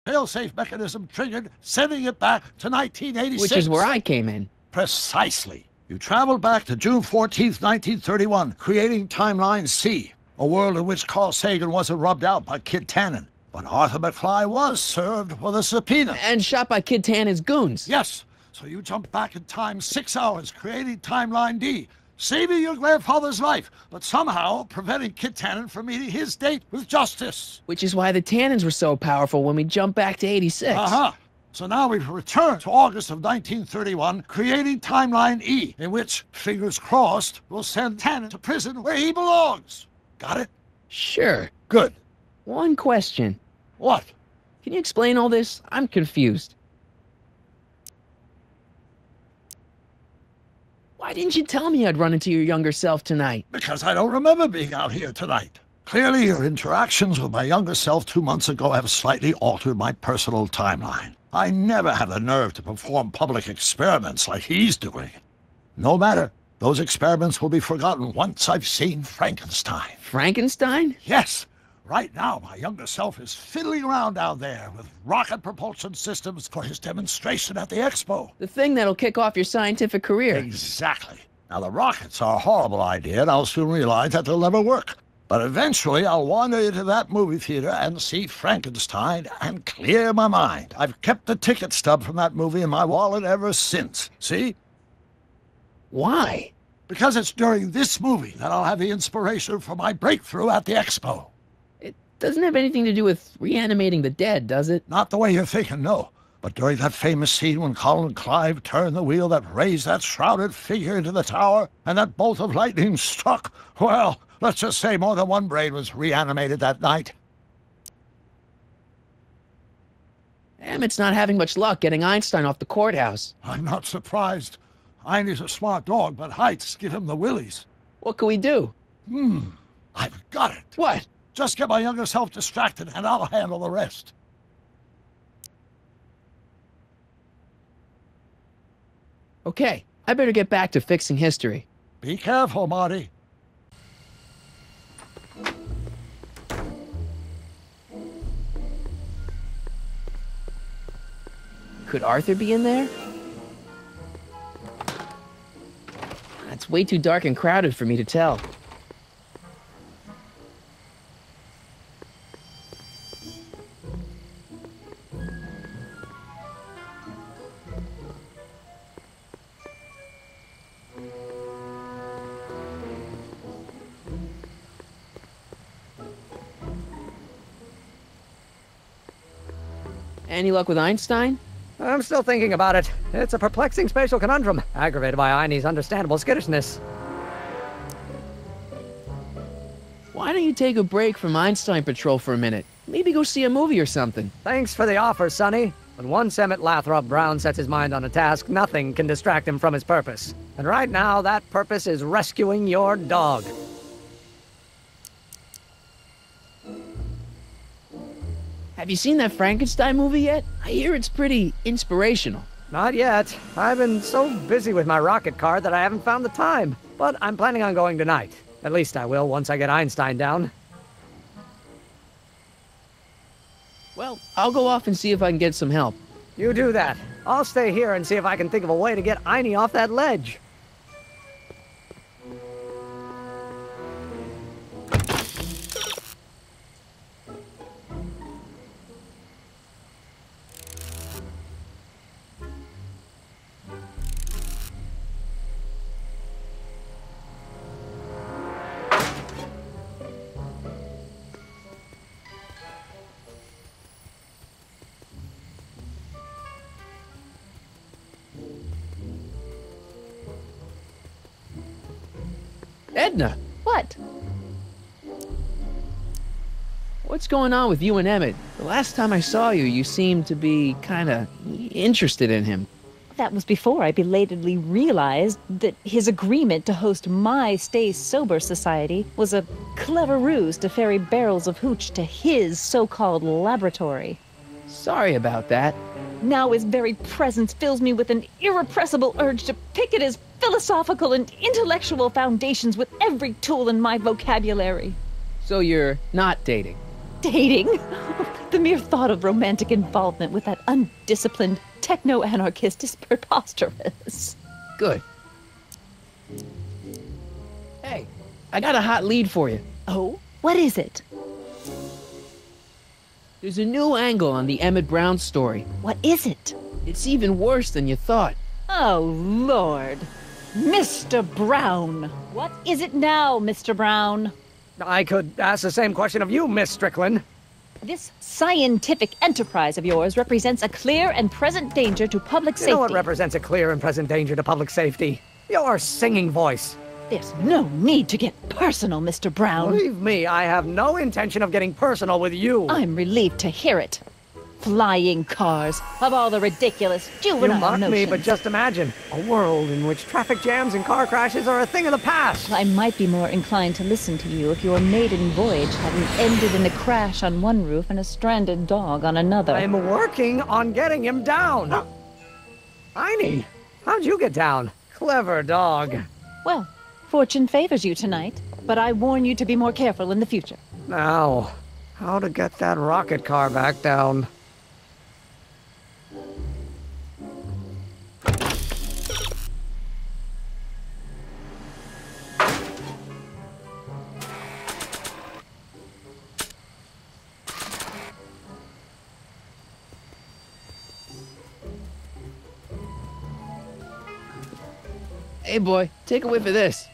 fail-safe mechanism triggered, sending it back to 1986. Which is where I came in. Precisely. You traveled back to June 14th, 1931, creating Timeline C, a world in which Carl Sagan wasn't rubbed out by Kid Tannen. But Arthur McFly was served with a subpoena. And shot by Kid Tannen's goons. Yes. So you jumped back in time 6 hours, creating Timeline D, saving your grandfather's life, but somehow preventing Kid Tannen from meeting his date with justice. Which is why the Tannens were so powerful when we jumped back to 86. Uh-huh. So now we've returned to August of 1931, creating Timeline E, in which, fingers crossed, we'll send Tannen to prison where he belongs. Got it? Sure. Good. One question. What? Can you explain all this? I'm confused. Why didn't you tell me I'd run into your younger self tonight? Because I don't remember being out here tonight. Clearly, your interactions with my younger self 2 months ago have slightly altered my personal timeline. I never had the nerve to perform public experiments like he's doing. No matter. Those experiments will be forgotten once I've seen Frankenstein. Frankenstein? Yes. Right now, my younger self is fiddling around down there with rocket propulsion systems for his demonstration at the expo. The thing that'll kick off your scientific career. Exactly. Now, the rockets are a horrible idea, and I'll soon realize that they'll never work. But eventually, I'll wander into that movie theater and see Frankenstein and clear my mind. I've kept the ticket stub from that movie in my wallet ever since. See? Why? Because it's during this movie that I'll have the inspiration for my breakthrough at the expo. It doesn't have anything to do with reanimating the dead, does it? Not the way you're thinking, no. But during that famous scene when Colin Clive turned the wheel that raised that shrouded figure into the tower, and that bolt of lightning struck, well, let's just say more than one brain was reanimated that night. Emmett's not having much luck getting Einstein off the courthouse. I'm not surprised. Einstein's a smart dog, but heights give him the willies. What can we do? I've got it. What? Just get my younger self distracted, and I'll handle the rest. Okay, I better get back to fixing history. Be careful, Marty. Could Arthur be in there? It's way too dark and crowded for me to tell. Any luck with Einstein? I'm still thinking about it. It's a perplexing spatial conundrum, aggravated by Einie's understandable skittishness. Why don't you take a break from Einstein Patrol for a minute? Maybe go see a movie or something. Thanks for the offer, Sonny. When once Emmett Lathrop Brown sets his mind on a task, nothing can distract him from his purpose. And right now, that purpose is rescuing your dog. Have you seen that Frankenstein movie yet? I hear it's pretty inspirational. Not yet. I've been so busy with my rocket car that I haven't found the time. But I'm planning on going tonight. At least I will once I get Einstein down. Well, I'll go off and see if I can get some help. You do that. I'll stay here and see if I can think of a way to get Einie off that ledge. Edna! What? What's going on with you and Emmett? The last time I saw you, you seemed to be kinda interested in him. That was before I belatedly realized that his agreement to host my Stay Sober Society was a clever ruse to ferry barrels of hooch to his so-called laboratory. Sorry about that. Now his very presence fills me with an irrepressible urge to pick at his philosophical and intellectual foundations with every tool in my vocabulary. So you're not dating? Dating? The The mere thought of romantic involvement with that undisciplined techno-anarchist is preposterous. Good. Hey, I got a hot lead for you. Oh? What is it? There's a new angle on the Emmett Brown story. What is it? It's even worse than you thought. Oh, Lord. Mr. Brown. What is it now, Mr. Brown? I could ask the same question of you, Miss Strickland. This scientific enterprise of yours represents a clear and present danger to public You safety. know what represents a clear and present danger to public safety? Your singing voice. There's no need to get personal, Mr. Brown. Believe me, I have no intention of getting personal with you. I'm relieved to hear it. Flying cars, of all the ridiculous You juvenile mock me, notions. but just imagine a world in which traffic jams and car crashes are a thing of the past. I might be more inclined to listen to you if your maiden voyage hadn't ended in a crash on one roof and a stranded dog on another. I'm working on getting him down. Heine, how'd you get down? Clever dog. Well, fortune favors you tonight, but I warn you to be more careful in the future. Now, how to get that rocket car back down? Hey, boy, take a whiff of this.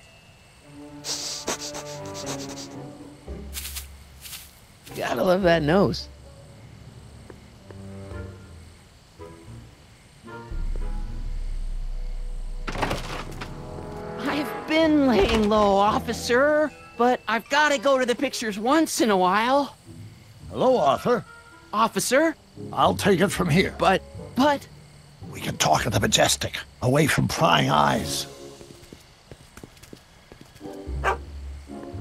Gotta love that nose. I've been laying low, officer, but I've got to go to the pictures once in a while. Hello, Arthur. Officer? I'll take it from here. But... We can talk at the Majestic, away from prying eyes.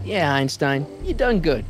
Yeah, Einstein, you done good.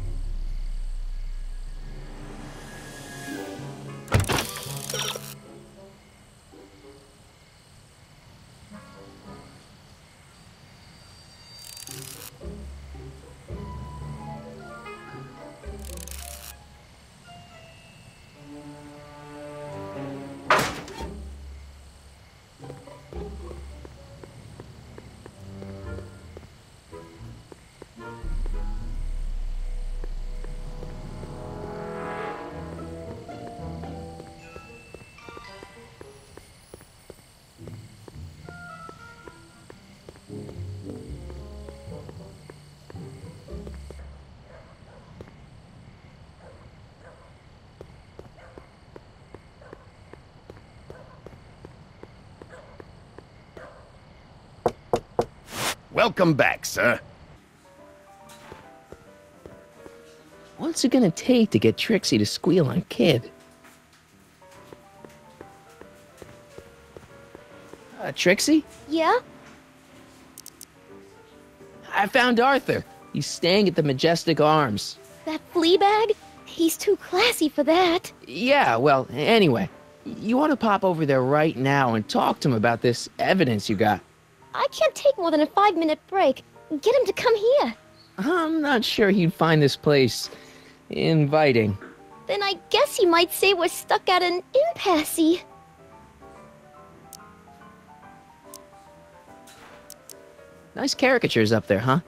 Welcome back, sir. What's it gonna take to get Trixie to squeal on Kid? Trixie? Yeah? I found Arthur. He's staying at the Majestic Arms. That flea bag? He's too classy for that. Yeah, well, anyway. You want to pop over there right now and talk to him about this evidence you got? I can't take more than a 5-minute break. Get him to come here. I'm not sure he'd find this place inviting. Then I guess he might say we're stuck at an impasse. Nice caricatures up there, huh?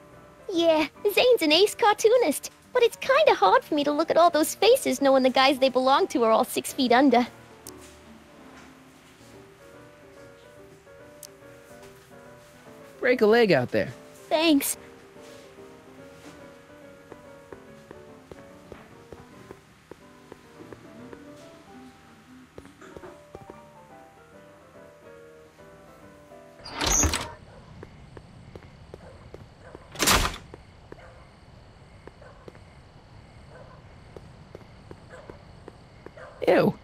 Yeah, Zane's an ace cartoonist. But it's kinda hard for me to look at all those faces knowing the guys they belong to are all 6 feet under. Break a leg out there. Thanks. Ew.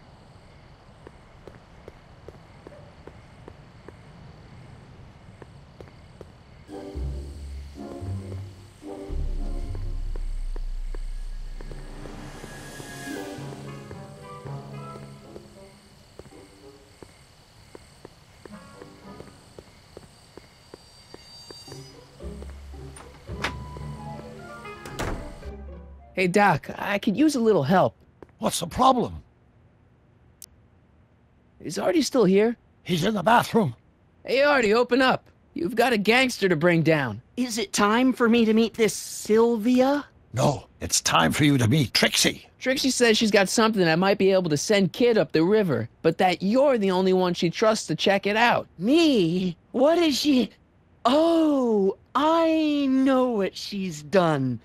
Hey, Doc, I could use a little help. What's the problem? Is Artie still here? He's in the bathroom. Hey, Artie, open up. You've got a gangster to bring down. Is it time for me to meet this Sylvia? No, it's time for you to meet Trixie. Trixie says she's got something that might be able to send Kid up the river, but that you're the only one she trusts to check it out. Me? What is she? Oh, I know what she's done.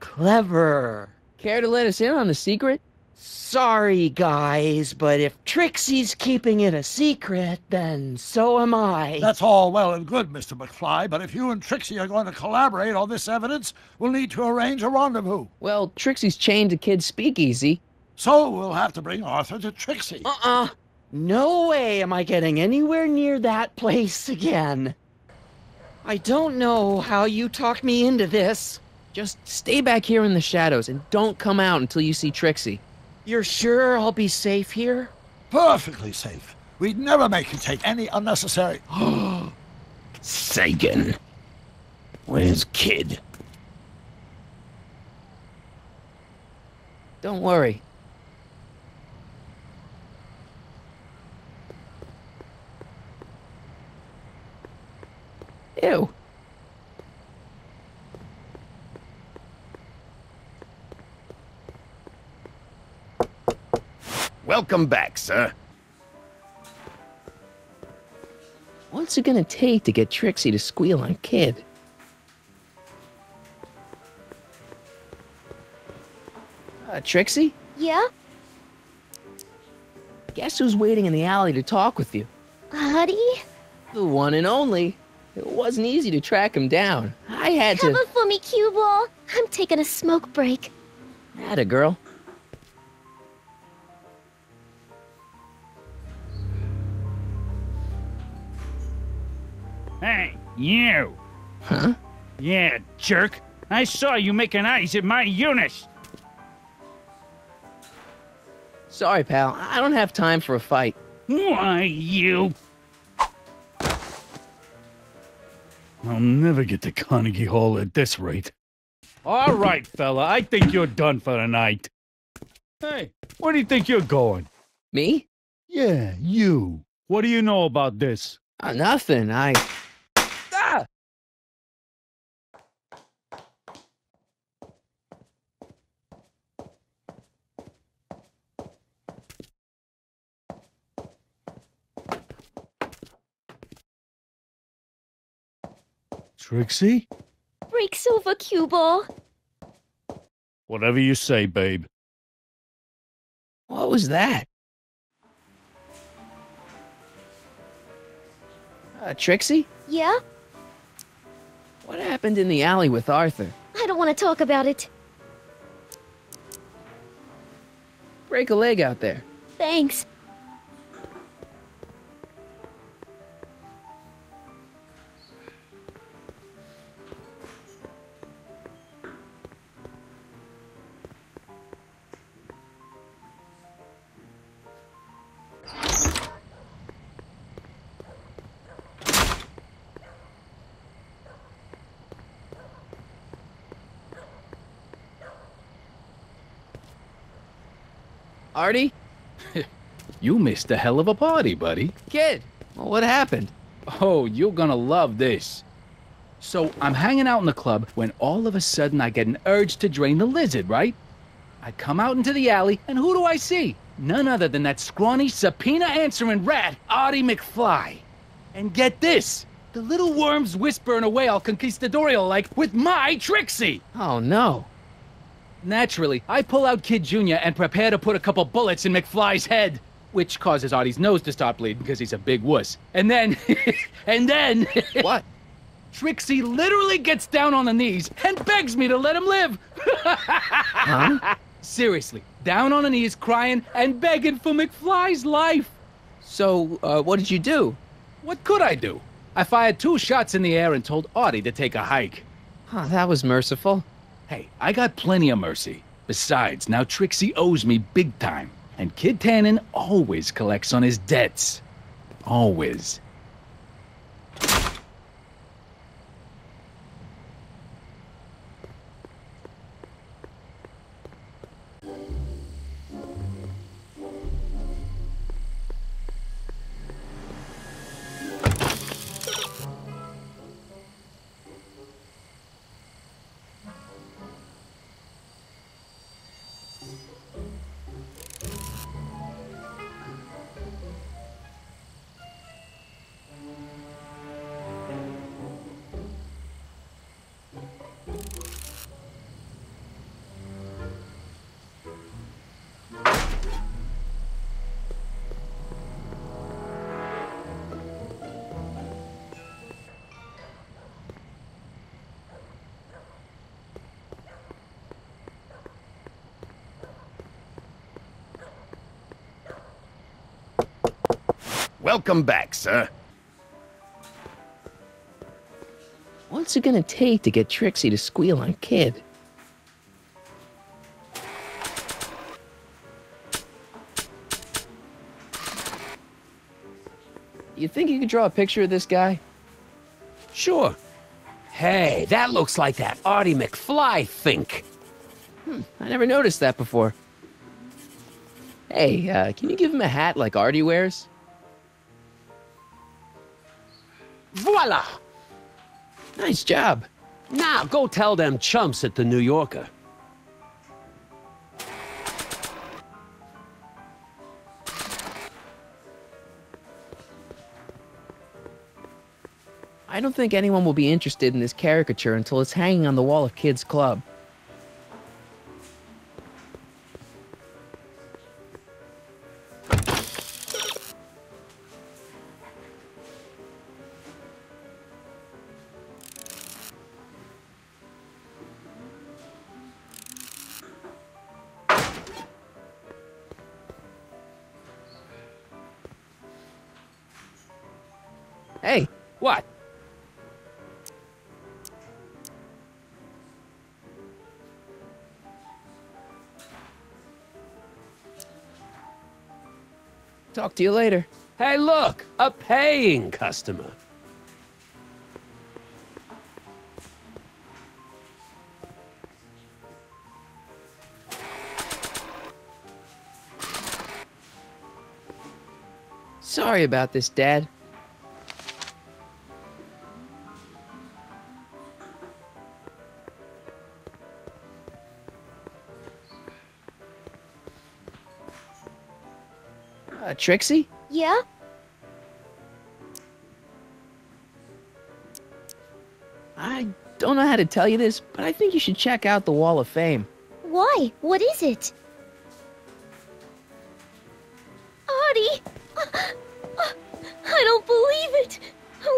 Clever. Care to let us in on the secret? Sorry, guys, but if Trixie's keeping it a secret, then so am I. That's all well and good, Mr. McFly, but if you and Trixie are going to collaborate on this evidence, we'll need to arrange a rendezvous. Well, Trixie's chained to Kid's speakeasy. So we'll have to bring Arthur to Trixie. No way am I getting anywhere near that place again. I don't know how you talked me into this. Just stay back here in the shadows and don't come out until you see Trixie. You're sure I'll be safe here? Perfectly safe. We'd never make you take any unnecessary... Sagan. Where's Kid? Don't worry. Ew. Welcome back, sir. What's it gonna take to get Trixie to squeal on Kid? Trixie? Yeah? Guess who's waiting in the alley to talk with you? Artie? The one and only. It wasn't easy to track him down. I had to... Cover for me, cue ball. I'm taking a smoke break. Atta girl. Hey, you! Huh? Yeah, jerk. I saw you making eyes at my Eunice. Sorry, pal. I don't have time for a fight. Why, you... I'll never get to Carnegie Hall at this rate. All right, fella. I think you're done for the night. Hey, where do you think you're going? Me? Yeah, you. What do you know about this? Nothing. Ah! Trixie? Breaks over, cue ball. Whatever you say, babe. What was that? Trixie? Yeah? What happened in the alley with Arthur? I don't want to talk about it. Break a leg out there. Thanks. Artie? You missed a hell of a party, buddy. Kid! Well, what happened? Oh, you're gonna love this. So, I'm hanging out in the club when all of a sudden I get an urge to drain the lizard, right? I come out into the alley, and who do I see? None other than that scrawny, subpoena-answering rat, Artie McFly. And get this! The little worm's whispering away all conquistadorial like with my Trixie! Oh, no. Naturally, I pull out Kid Jr. and prepare to put a couple bullets in McFly's head, which causes Artie's nose to start bleeding because he's a big wuss. And then, What? Trixie literally gets down on the knees and begs me to let him live. Huh? Seriously, down on her knees, crying and begging for McFly's life. So, what did you do? What could I do? I fired 2 shots in the air and told Artie to take a hike. Oh, that was merciful. Hey, I got plenty of mercy. Besides, now Trixie owes me big time. And Kid Tannen always collects on his debts. Always. Welcome back, sir. What's it gonna take to get Trixie to squeal on Kid? You think you could draw a picture of this guy? Sure. Hey, that looks like that Artie McFly think. I never noticed that before. Hey, can you give him a hat like Artie wears? Voila! Nice job. Now go tell them chumps at the New Yorker. I don't think anyone will be interested in this caricature until it's hanging on the wall of Kid's club. Hey, What? talk to you later. Hey, look! A paying customer. Sorry about this, Dad. Trixie? Yeah? I don't know how to tell you this, but I think you should check out the Wall of Fame. Why? What is it? Artie! I don't believe it!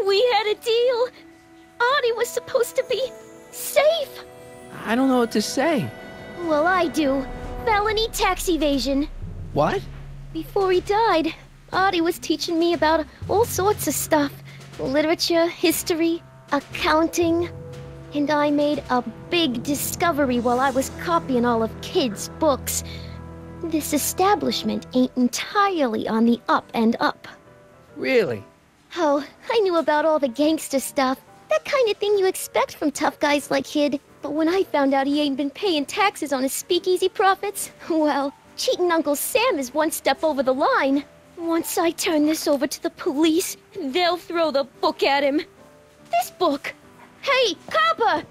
We had a deal! Artie was supposed to be safe! I don't know what to say. Well, I do. Felony tax evasion. What? Before he died, Artie was teaching me about all sorts of stuff. Literature, history, accounting. And I made a big discovery while I was copying all of Kid's books. This establishment ain't entirely on the up and up. Really? Oh, I knew about all the gangster stuff. That kind of thing you expect from tough guys like Kid. But when I found out he ain't been paying taxes on his speakeasy profits, well, cheating Uncle Sam is one step over the line. Once I turn this over to the police, they'll throw the book at him. This book! Hey, copper!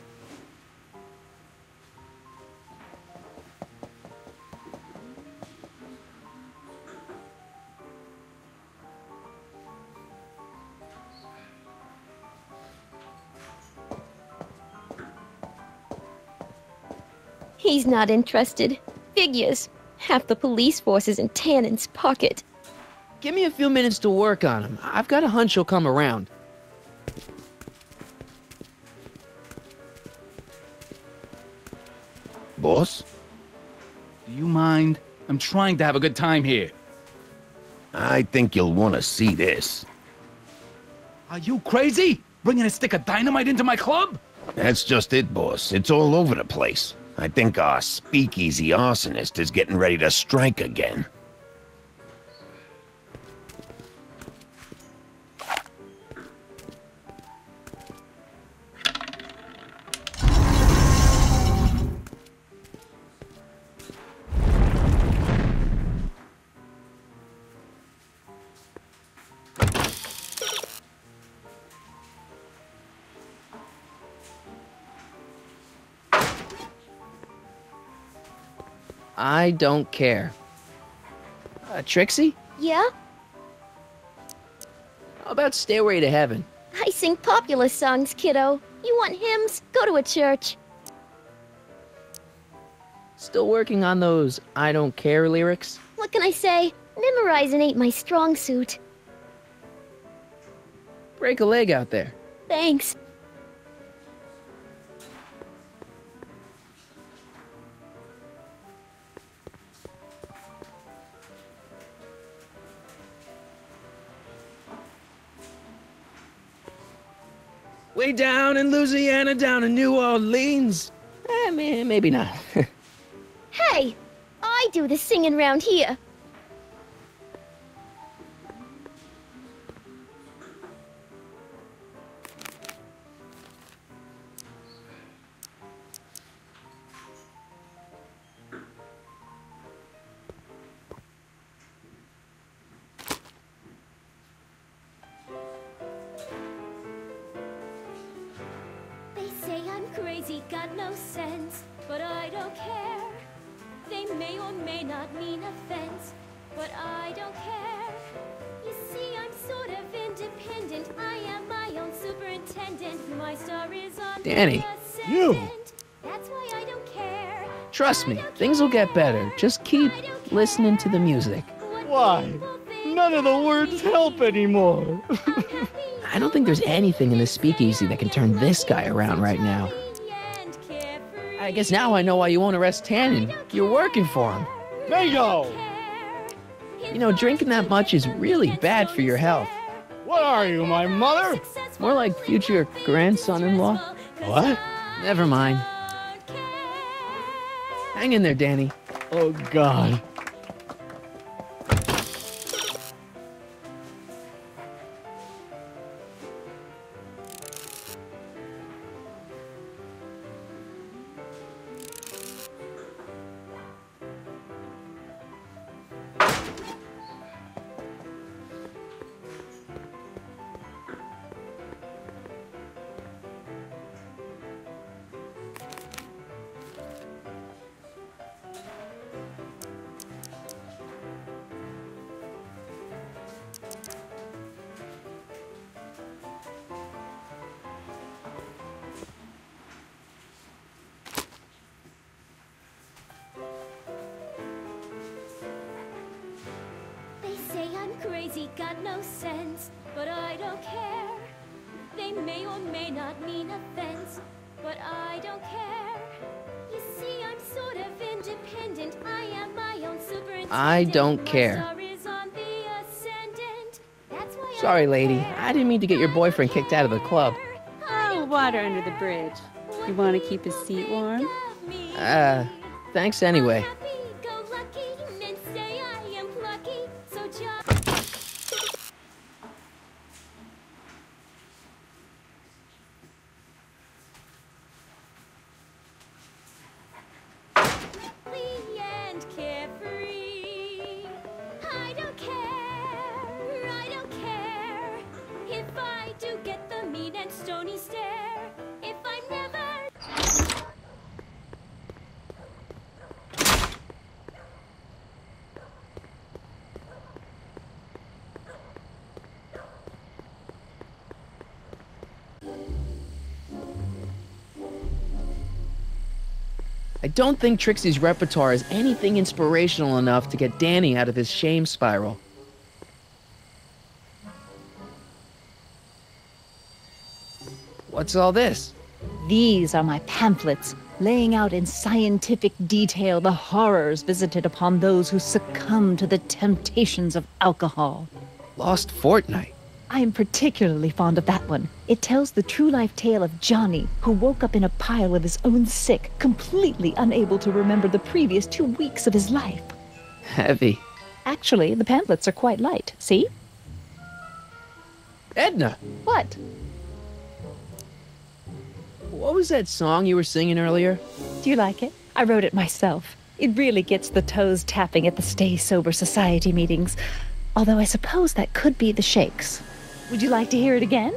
He's not interested. Figures. Half the police force is in Tannen's pocket. Give me a few minutes to work on him. I've got a hunch he'll come around. Boss? Do you mind? I'm trying to have a good time here. I think you'll want to see this. Are you crazy? Bringing a stick of dynamite into my club? That's just it, boss. It's all over the place. I think our speakeasy arsonist is getting ready to strike again. I don't care. Trixie? Yeah? How about Stairway to Heaven? I sing popular songs, kiddo. You want hymns? Go to a church. Still working on those I don't care lyrics? What can I say? Memorizing ain't my strong suit. Break a leg out there. Thanks. Way down in Louisiana, down in New Orleans. Maybe not. Hey, I do the singing round here. They say I'm crazy, got no sense, but I don't care. They may or may not mean offense, but I don't care. You see, I'm sort of independent. I am my own superintendent. My star is on Danny, the ascendant. That's why I don't care. Trust me, things will get better. Just keep listening to the music. Why? None of the words help anymore. I don't think there's anything in the speakeasy that can turn this guy around right now. I guess now I know why you won't arrest Tannen. You're working for him. Bingo! You know, drinking that much is really bad for your health. What are you, my mother? More like future grandson-in-law. What? Never mind. Hang in there, Danny. Oh, God. They say I'm crazy, got no sense, but I don't care. They may or may not mean offense, but I don't care. You see, I'm sort of independent. I am my own superintendent. I don't care. My star is on the ascendant. That's why Sorry, I lady. care. I didn't mean to get your boyfriend kicked out of the club. Oh, water under the bridge. You want to keep his seat warm? Thanks anyway. Happy-go-lucky, men say I am plucky, so just... and carefree. I don't care if I do get the mean and stony stare. If I'm never... I don't think Trixie's repertoire is anything inspirational enough to get Danny out of his shame spiral. What's all this? These are my pamphlets, laying out in scientific detail the horrors visited upon those who succumb to the temptations of alcohol. Lost Fortnight. I am particularly fond of that one. It tells the true-life tale of Johnny, who woke up in a pile of his own sick, completely unable to remember the previous 2 weeks of his life. Heavy. Actually, the pamphlets are quite light. See? Edna, What? what was that song you were singing earlier? Do you like it? I wrote it myself. It really gets the toes tapping at the Stay Sober Society meetings. Although I suppose that could be the Shakes. Would you like to hear it again?